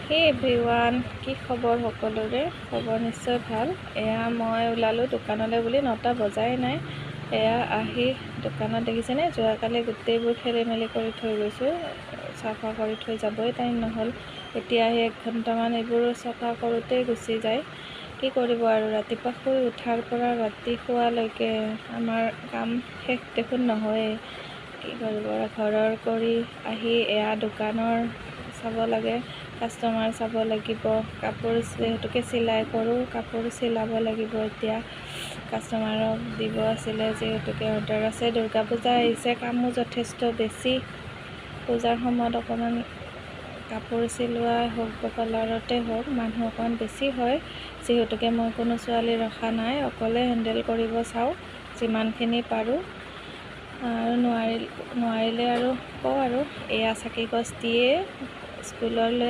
হে এভৰিৱান, কি খবৰ সকলোৰে? খবৰ নিশ্চয় ভাল। এয়া মই ওলালোঁ দোকানলৈ বুলি, 9টা বজাই নাই। এয়া আহি দোকানত দেখিছেনে, যোৱাকালি গোটেইবোৰ খেলি মেলি কৰি থৈ গৈছোঁ। চাফা কৰি থৈ যাবই টাইম নহ'ল। এতিয়া আহি 1 ঘণ্টামান এইবোৰ চাফা কৰোঁতেই গুচি যায়। কি কৰিব আৰু, ৰাতিপুৱা শুই উঠাৰ পৰা ৰাতি শোৱালৈকে আমাৰ কাম শেষ দেখোন নহয়েই। কি কৰিব, ঘৰৰ কৰি আহি এয়া দোকানৰ চাব লাগে, কাষ্টমাৰ চাব লাগিব, কাপোৰ যিহেতুকে চিলাই কৰোঁ, কাপোৰ চিলাব লাগিব। এতিয়া কাষ্টমাৰক দিব আছিলে, যিহেতুকে অৰ্ডাৰ আছে। দুৰ্গা পূজা আহিছে, কামো যথেষ্ট বেছি। পূজাৰ সময়ত অকণমান কাপোৰ চিলোৱাই হওক বা পাৰ্লাৰতে হওক মানুহ অকণমান বেছি হয়। যিহেতুকে মই কোনো ছোৱালী ৰখা নাই, অকলে হেণ্ডেল কৰিব চাওঁ যিমানখিনি পাৰোঁ। আৰু নোৱাৰিলে আৰু কওঁ আৰু। এয়া চাকি গছ দিয়ে স্কুললৈ